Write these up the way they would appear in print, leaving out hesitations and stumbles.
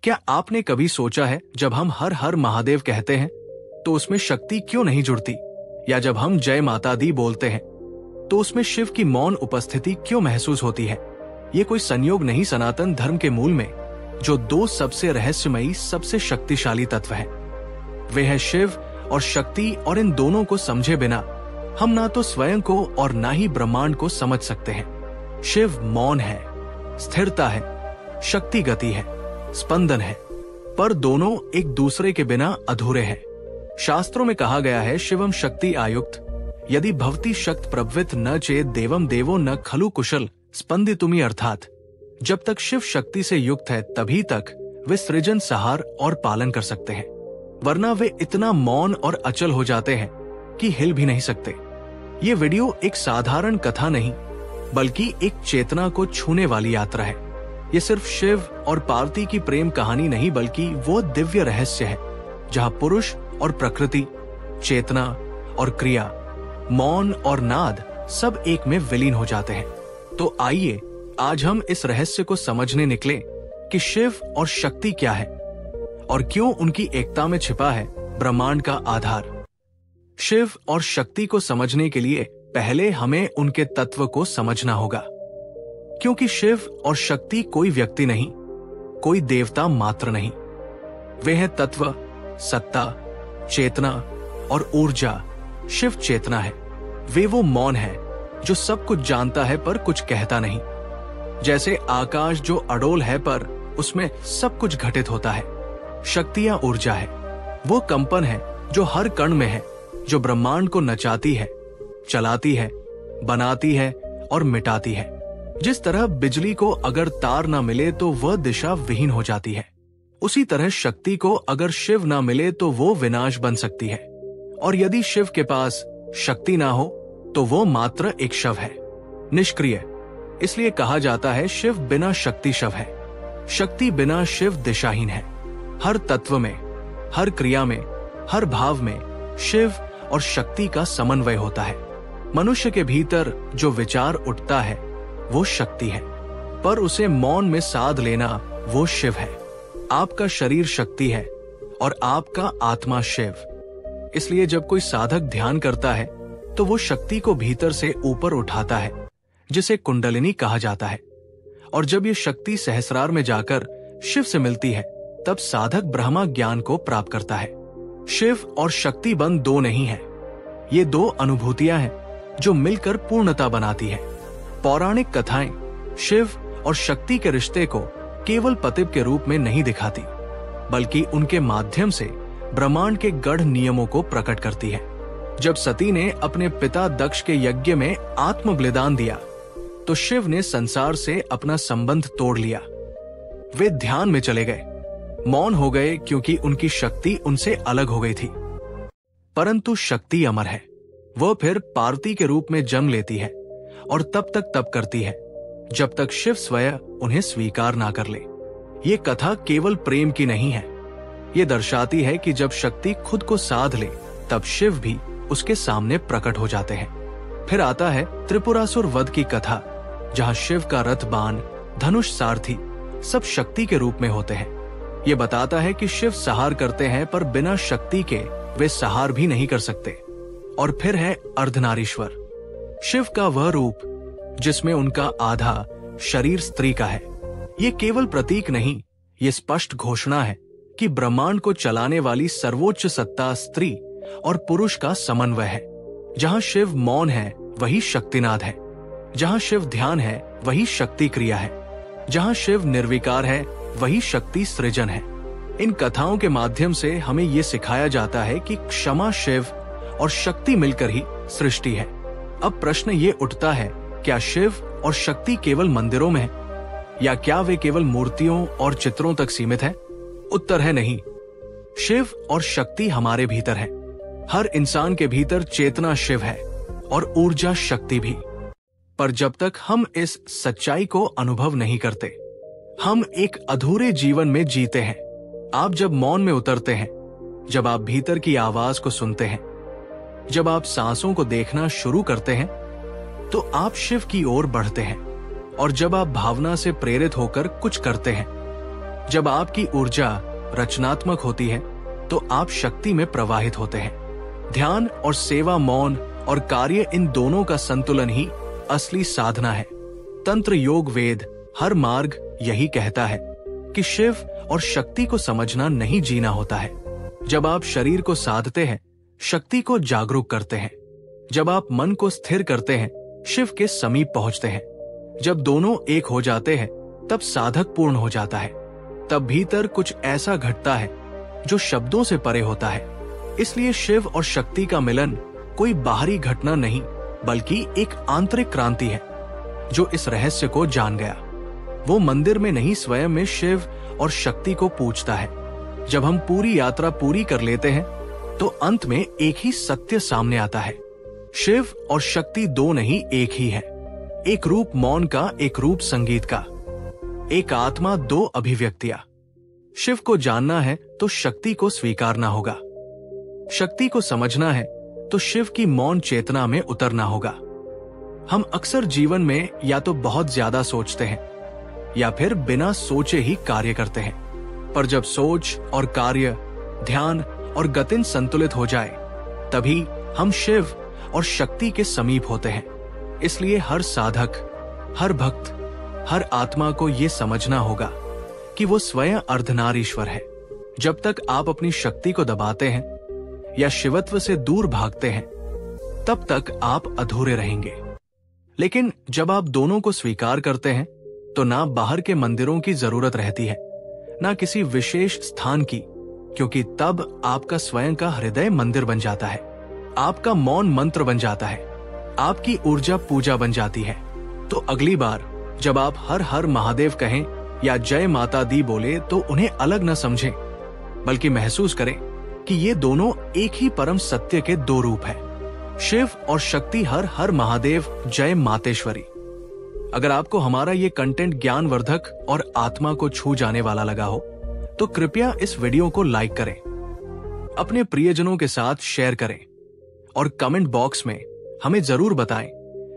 क्या आपने कभी सोचा है जब हम हर हर महादेव कहते हैं तो उसमें शक्ति क्यों नहीं जुड़ती, या जब हम जय माता दी बोलते हैं तो उसमें शिव की मौन उपस्थिति क्यों महसूस होती है? ये कोई संयोग नहीं, सनातन धर्म के मूल में जो दो सबसे रहस्यमयी, सबसे शक्तिशाली तत्व हैं, वे हैं शिव और शक्ति। और इन दोनों को समझे बिना हम ना तो स्वयं को और ना ही ब्रह्मांड को समझ सकते हैं। शिव मौन है, स्थिरता है, शक्ति गति है, स्पंदन है, पर दोनों एक दूसरे के बिना अधूरे हैं। शास्त्रों में कहा गया है, शिवम शक्ति आयुक्त यदि भवती शक्त प्रवृत्त न चेत देवम देवो न खलु कुशल स्पंदितुमि। अर्थात जब तक शिव शक्ति से युक्त है तभी तक वे सृजन, सहार और पालन कर सकते हैं, वरना वे इतना मौन और अचल हो जाते हैं कि हिल भी नहीं सकते। ये वीडियो एक साधारण कथा नहीं बल्कि एक चेतना को छूने वाली यात्रा है। ये सिर्फ शिव और पार्वती की प्रेम कहानी नहीं बल्कि वो दिव्य रहस्य है जहां पुरुष और प्रकृति, चेतना और क्रिया, मौन और नाद सब एक में विलीन हो जाते हैं। तो आइए आज हम इस रहस्य को समझने निकले कि शिव और शक्ति क्या है और क्यों उनकी एकता में छिपा है ब्रह्मांड का आधार। शिव और शक्ति को समझने के लिए पहले हमें उनके तत्व को समझना होगा, क्योंकि शिव और शक्ति कोई व्यक्ति नहीं, कोई देवता मात्र नहीं। वे हैं तत्व, सत्ता, चेतना और ऊर्जा। शिव चेतना है, वे वो मौन है जो सब कुछ जानता है पर कुछ कहता नहीं। जैसे आकाश जो अडोल है पर उसमें सब कुछ घटित होता है। शक्ति या ऊर्जा है, वो कंपन है जो हर कण में है, जो ब्रह्मांड को नचाती है, चलाती है, बनाती है और मिटाती है। जिस तरह बिजली को अगर तार ना मिले तो वह दिशा विहीन हो जाती है, उसी तरह शक्ति को अगर शिव ना मिले तो वो विनाश बन सकती है। और यदि शिव के पास शक्ति ना हो तो वो मात्र एक शव है, निष्क्रिय। इसलिए कहा जाता है शिव बिना शक्ति शव है, शक्ति बिना शिव दिशाहीन है। हर तत्व में, हर क्रिया में, हर भाव में शिव और शक्ति का समन्वय होता है। मनुष्य के भीतर जो विचार उठता है वो शक्ति है, पर उसे मौन में साध लेना वो शिव है। आपका शरीर शक्ति है और आपका आत्मा शिव। इसलिए जब कोई साधक ध्यान करता है तो वो शक्ति को भीतर से ऊपर उठाता है, जिसे कुंडलिनी कहा जाता है। और जब ये शक्ति सहस्रार में जाकर शिव से मिलती है तब साधक ब्रह्मा ज्ञान को प्राप्त करता है। शिव और शक्ति बंद दो नहीं है, ये दो अनुभूतियां हैं जो मिलकर पूर्णता बनाती है। पौराणिक कथाएं शिव और शक्ति के रिश्ते को केवल पतिव के रूप में नहीं दिखाती, बल्कि उनके माध्यम से ब्रह्मांड के गढ़ नियमों को प्रकट करती है। जब सती ने अपने पिता दक्ष के यज्ञ में आत्म बलिदान दिया तो शिव ने संसार से अपना संबंध तोड़ लिया। वे ध्यान में चले गए, मौन हो गए, क्योंकि उनकी शक्ति उनसे अलग हो गई थी। परंतु शक्ति अमर है, वह फिर पार्वती के रूप में जन्म लेती है और तब तक तप करती है जब तक शिव स्वयं उन्हें स्वीकार ना कर ले। ये कथा केवल प्रेम की नहीं है, ये दर्शाती है कि जब शक्ति खुद को साध ले तब शिव भी उसके सामने प्रकट हो जाते हैं। फिर आता है त्रिपुरासुर वध की कथा, जहां शिव का रथ, बाण, धनुष, सारथी सब शक्ति के रूप में होते हैं। ये बताता है कि शिव सहार करते हैं पर बिना शक्ति के वे सहार भी नहीं कर सकते। और फिर है अर्धनारीश्वर, शिव का वह रूप जिसमें उनका आधा शरीर स्त्री का है। ये केवल प्रतीक नहीं, ये स्पष्ट घोषणा है कि ब्रह्मांड को चलाने वाली सर्वोच्च सत्ता स्त्री और पुरुष का समन्वय है। जहां शिव मौन है वही शक्तिनाद है, जहां शिव ध्यान है वही शक्ति क्रिया है, जहां शिव निर्विकार है वही शक्ति सृजन है। इन कथाओं के माध्यम से हमें ये सिखाया जाता है कि क्षमा, शिव और शक्ति मिलकर ही सृष्टि है। अब प्रश्न ये उठता है, क्या शिव और शक्ति केवल मंदिरों में है, या क्या वे केवल मूर्तियों और चित्रों तक सीमित है? उत्तर है नहीं। शिव और शक्ति हमारे भीतर है। हर इंसान के भीतर चेतना शिव है और ऊर्जा शक्ति भी। पर जब तक हम इस सच्चाई को अनुभव नहीं करते, हम एक अधूरे जीवन में जीते हैं। आप जब मौन में उतरते हैं, जब आप भीतर की आवाज को सुनते हैं, जब आप सांसों को देखना शुरू करते हैं, तो आप शिव की ओर बढ़ते हैं। और जब आप भावना से प्रेरित होकर कुछ करते हैं, जब आपकी ऊर्जा रचनात्मक होती है तो आप शक्ति में प्रवाहित होते हैं। ध्यान और सेवा, मौन और कार्य, इन दोनों का संतुलन ही असली साधना है। तंत्र, योग, वेद, हर मार्ग यही कहता है कि शिव और शक्ति को समझना नहीं जीना होता है। जब आप शरीर को साधते हैं, शक्ति को जागरूक करते हैं। जब आप मन को स्थिर करते हैं, शिव के समीप पहुंचते हैं। जब दोनों एक हो जाते हैं, तब साधक पूर्ण हो जाता है। तब भीतर कुछ ऐसा घटता है जो शब्दों से परे होता है। इसलिए शिव और शक्ति का मिलन कोई बाहरी घटना नहीं, बल्कि एक आंतरिक क्रांति है। जो इस रहस्य को जान गया, वो मंदिर में नहीं, स्वयं में शिव और शक्ति को पूजता है। जब हम पूरी यात्रा पूरी कर लेते हैं, तो अंत में एक ही सत्य सामने आता है। शिव और शक्ति दो नहीं, एक ही है। एक रूप मौन का, एक रूप संगीत का, एक आत्मा, दो अभिव्यक्तियां। शिव को जानना है तो शक्ति को स्वीकारना होगा। शक्ति को समझना है तो शिव की मौन चेतना में उतरना होगा। हम अक्सर जीवन में या तो बहुत ज्यादा सोचते हैं या फिर बिना सोचे ही कार्य करते हैं। पर जब सोच और कार्य, ध्यान और गतिन संतुलित हो जाए, तभी हम शिव और शक्ति के समीप होते हैं। इसलिए हर साधक, हर भक्त, हर आत्मा को यह समझना होगा कि वो स्वयं अर्धनारीश्वर है। जब तक आप अपनी शक्ति को दबाते हैं या शिवत्व से दूर भागते हैं, तब तक आप अधूरे रहेंगे। लेकिन जब आप दोनों को स्वीकार करते हैं, तो ना बाहर के मंदिरों की जरूरत रहती है, ना किसी विशेष स्थान की, क्योंकि तब आपका स्वयं का हृदय मंदिर बन जाता है। आपका मौन मंत्र बन जाता है, आपकी ऊर्जा पूजा बन जाती है। तो अगली बार जब आप हर हर महादेव कहें या जय माता दी बोले, तो उन्हें अलग न समझें, बल्कि महसूस करें कि ये दोनों एक ही परम सत्य के दो रूप हैं। शिव और शक्ति, हर हर महादेव, जय मातेश्वरी। अगर आपको हमारा ये कंटेंट ज्ञानवर्धक और आत्मा को छू जाने वाला लगा हो, तो कृपया इस वीडियो को लाइक करें, अपने प्रियजनों के साथ शेयर करें और कमेंट बॉक्स में हमें जरूर बताएं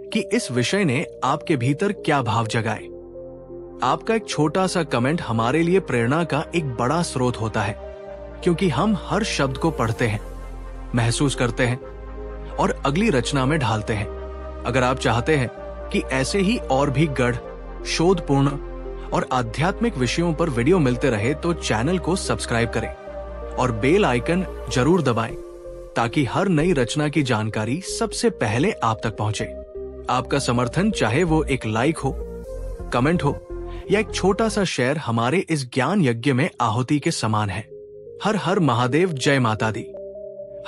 कि इस विषय ने आपके भीतर क्या भाव जगाए। आपका एक छोटा सा कमेंट हमारे लिए प्रेरणा का एक बड़ा स्रोत होता है, क्योंकि हम हर शब्द को पढ़ते हैं, महसूस करते हैं और अगली रचना में ढालते हैं। अगर आप चाहते हैं कि ऐसे ही और भी गढ़, शोधपूर्ण और आध्यात्मिक विषयों पर वीडियो मिलते रहे, तो चैनल को सब्सक्राइब करें और बेल आइकन जरूर दबाएं, ताकि हर नई रचना की जानकारी सबसे पहले आप तक पहुंचे। आपका समर्थन, चाहे वो एक लाइक हो, कमेंट हो या एक छोटा सा शेयर, हमारे इस ज्ञान यज्ञ में आहुति के समान है। हर हर महादेव, जय माता दी।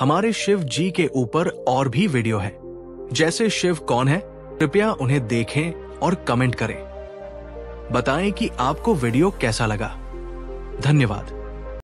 हमारे शिव जी के ऊपर और भी वीडियो है। जैसे शिव कौन है, कृपया उन्हें देखें और कमेंट करें। बताएं कि आपको वीडियो कैसा लगा। धन्यवाद।